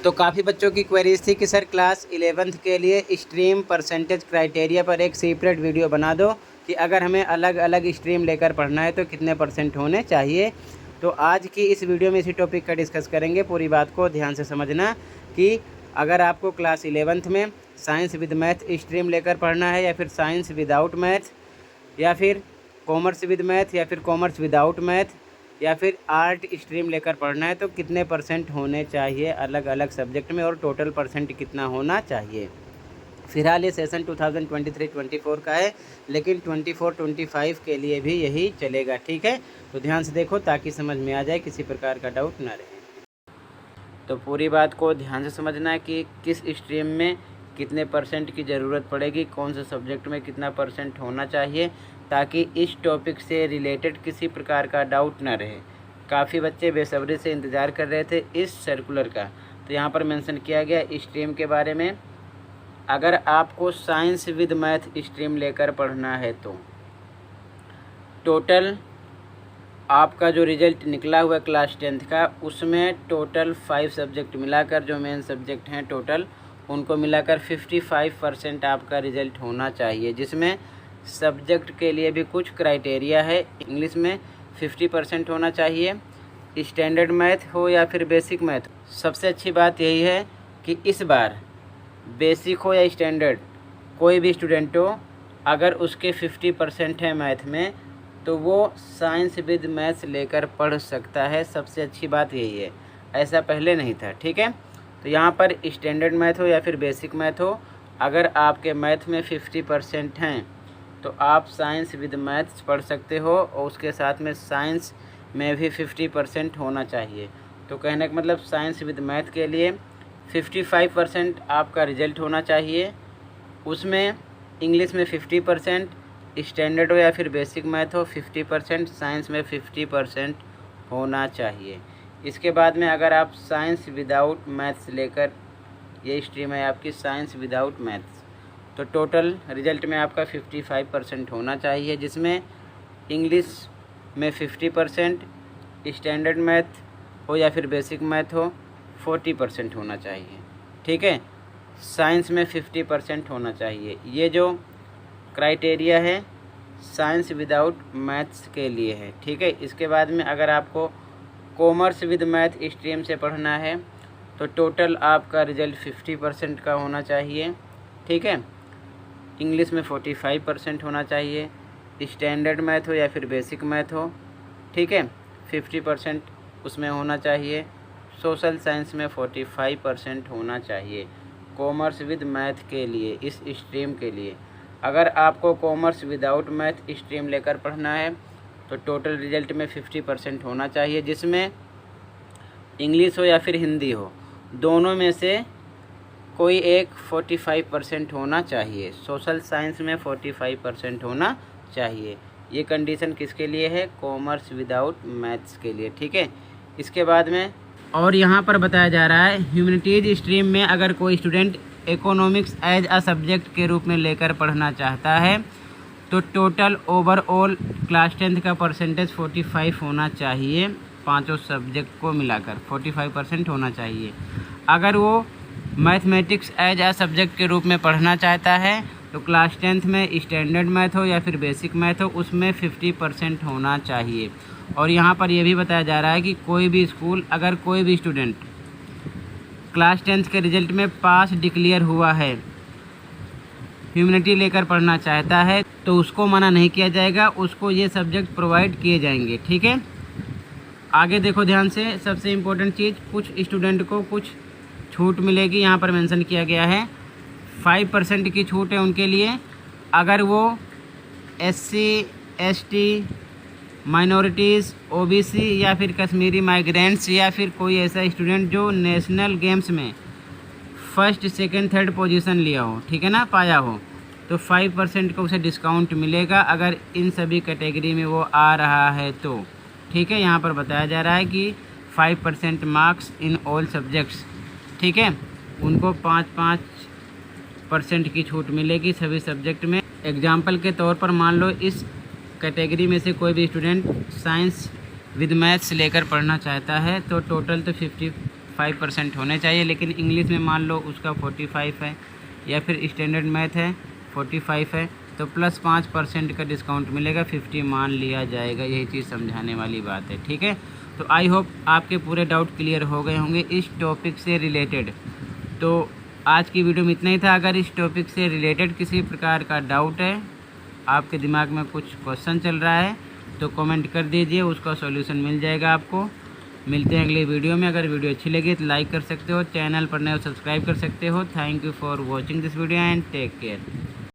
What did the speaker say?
तो काफ़ी बच्चों की क्वेरीज थी कि सर क्लास 11th के लिए स्ट्रीम परसेंटेज क्राइटेरिया पर एक सेपरेट वीडियो बना दो कि अगर हमें अलग अलग स्ट्रीम लेकर पढ़ना है तो कितने % होने चाहिए। तो आज की इस वीडियो में इसी टॉपिक का डिस्कस करेंगे। पूरी बात को ध्यान से समझना कि अगर आपको क्लास 11th में साइंस विद मैथ स्ट्रीम लेकर पढ़ना है या फिर साइंस विदाउट मैथ या फिर कॉमर्स विद मैथ या फिर कॉमर्स विदाउट मैथ या फिर आर्ट स्ट्रीम लेकर पढ़ना है तो कितने % होने चाहिए अलग अलग सब्जेक्ट में और टोटल % कितना होना चाहिए। फ़िलहाल ये सेशन 2023-24 का है, लेकिन 24-25 के लिए भी यही चलेगा। ठीक है, तो ध्यान से देखो ताकि समझ में आ जाए, किसी प्रकार का डाउट ना रहे। तो पूरी बात को ध्यान से समझना है कि किस स्ट्रीम में कितने % की ज़रूरत पड़ेगी, कौन से सब्जेक्ट में कितना % होना चाहिए, ताकि इस टॉपिक से रिलेटेड किसी प्रकार का डाउट ना रहे। काफ़ी बच्चे बेसब्री से इंतज़ार कर रहे थे इस सर्कुलर का। तो यहाँ पर मेंशन किया गया स्ट्रीम के बारे में। अगर आपको साइंस विद मैथ स्ट्रीम लेकर पढ़ना है तो टोटल आपका जो रिज़ल्ट निकला हुआ क्लास 10th का, उसमें टोटल 5 सब्जेक्ट मिलाकर जो मेन सब्जेक्ट हैं टोटल, उनको मिलाकर 55% आपका रिज़ल्ट होना चाहिए, जिसमें सब्जेक्ट के लिए भी कुछ क्राइटेरिया है। इंग्लिश में 50% होना चाहिए, स्टैंडर्ड मैथ हो या फिर बेसिक मैथ। सबसे अच्छी बात यही है कि इस बार बेसिक हो या स्टैंडर्ड, कोई भी स्टूडेंट हो, अगर उसके 50% है मैथ में तो वो साइंस विद मैथ्स लेकर पढ़ सकता है। सबसे अच्छी बात यही है, ऐसा पहले नहीं था। ठीक है, तो यहाँ पर स्टैंडर्ड मैथ हो या फिर बेसिक मैथ हो, अगर आपके मैथ में 50% हैं तो आप साइंस विद मैथ्स पढ़ सकते हो, और उसके साथ में साइंस में भी 50% होना चाहिए। तो कहने का मतलब साइंस विद मैथ के लिए 55% आपका रिजल्ट होना चाहिए, उसमें इंग्लिश में 50%, स्टैंडर्ड हो या फिर बेसिक मैथ हो 50%, साइंस में 50% होना चाहिए। इसके बाद में अगर आप साइंस विदाउट मैथ्स लेकर, ये स्ट्रीम है आपकी साइंस विदाउट मैथ्स, तो टोटल रिजल्ट में आपका 55% होना चाहिए, जिसमें इंग्लिश में 50%, स्टैंडर्ड मैथ हो या फिर बेसिक मैथ हो 40% होना चाहिए। ठीक है, साइंस में 50% होना चाहिए। ये जो क्राइटेरिया है साइंस विदाउट मैथ्स के लिए है। ठीक है, इसके बाद में अगर आपको कॉमर्स विद मैथ स्ट्रीम से पढ़ना है तो टोटल आपका रिजल्ट 50% का होना चाहिए। ठीक है, इंग्लिश में 45% होना चाहिए, स्टैंडर्ड मैथ हो या फिर बेसिक मैथ हो, ठीक है, 50% उसमें होना चाहिए, सोशल साइंस में 45% होना चाहिए कॉमर्स विद मैथ के लिए, इस स्ट्रीम के लिए। अगर आपको कॉमर्स विदाउट मैथ स्ट्रीम लेकर पढ़ना है तो टोटल रिजल्ट में 50% होना चाहिए, जिसमें इंग्लिश हो या फिर हिंदी हो, दोनों में से कोई एक 45% होना चाहिए। सोशल साइंस में 45% होना चाहिए। ये कंडीशन किसके लिए है? कॉमर्स विदाउट मैथ्स के लिए। ठीक है, इसके बाद में और यहाँ पर बताया जा रहा है ह्यूमैनिटीज़ स्ट्रीम में अगर कोई student economics as a subject के रूप में लेकर पढ़ना चाहता है तो टोटल ओवरऑल क्लास 10th का % 45 होना चाहिए, पांचों सब्जेक्ट को मिलाकर 45% होना चाहिए। अगर वो मैथमेटिक्स एज अ सब्जेक्ट के रूप में पढ़ना चाहता है तो क्लास 10th में स्टैंडर्ड मैथ हो या फिर बेसिक मैथ हो, उसमें 50% होना चाहिए। और यहाँ पर यह भी बताया जा रहा है कि कोई भी स्कूल, अगर कोई भी स्टूडेंट क्लास 10th के रिजल्ट में पास डिक्लेयर हुआ है, ह्यूमैनिटी लेकर पढ़ना चाहता है, तो उसको मना नहीं किया जाएगा, उसको ये सब्जेक्ट प्रोवाइड किए जाएंगे। ठीक है, आगे देखो ध्यान से, सबसे इम्पोर्टेंट चीज़, कुछ स्टूडेंट को कुछ छूट मिलेगी। यहाँ पर मेंशन किया गया है 5% की छूट है उनके लिए, अगर वो SC ST माइनॉरिटीज़, OBC या फिर कश्मीरी माइग्रेंट्स या फिर कोई ऐसा स्टूडेंट जो नेशनल गेम्स में फर्स्ट, सेकंड, थर्ड पोजीशन लिया हो, ठीक है ना, पाया हो, तो 5% का उसे डिस्काउंट मिलेगा अगर इन सभी कैटेगरी में वो आ रहा है तो। ठीक है, यहाँ पर बताया जा रहा है कि 5% मार्क्स इन ऑल सब्जेक्ट्स। ठीक है, उनको 5% की छूट मिलेगी सभी सब्जेक्ट में। एग्जाम्पल के तौर पर मान लो इस कैटेगरी में से कोई भी स्टूडेंट साइंस विद मैथ्स लेकर पढ़ना चाहता है तो टोटल तो 45% होने चाहिए, लेकिन इंग्लिश में मान लो उसका 45 है या फिर स्टैंडर्ड मैथ है 45 है, तो प्लस 5% का डिस्काउंट मिलेगा, 50 मान लिया जाएगा। यही चीज़ समझाने वाली बात है, ठीक है। तो आई होप आपके पूरे डाउट क्लियर हो गए होंगे इस टॉपिक से रिलेटेड। तो आज की वीडियो में इतना ही था। अगर इस टॉपिक से रिलेटेड किसी प्रकार का डाउट है, आपके दिमाग में कुछ क्वेश्चन चल रहा है, तो कमेंट कर दीजिए, उसका सॉल्यूशन मिल जाएगा आपको। मिलते हैं अगले वीडियो में। अगर वीडियो अच्छी लगी तो लाइक कर सकते हो, चैनल पर नए हो सब्सक्राइब कर सकते हो। Thank you for watching this video and take care.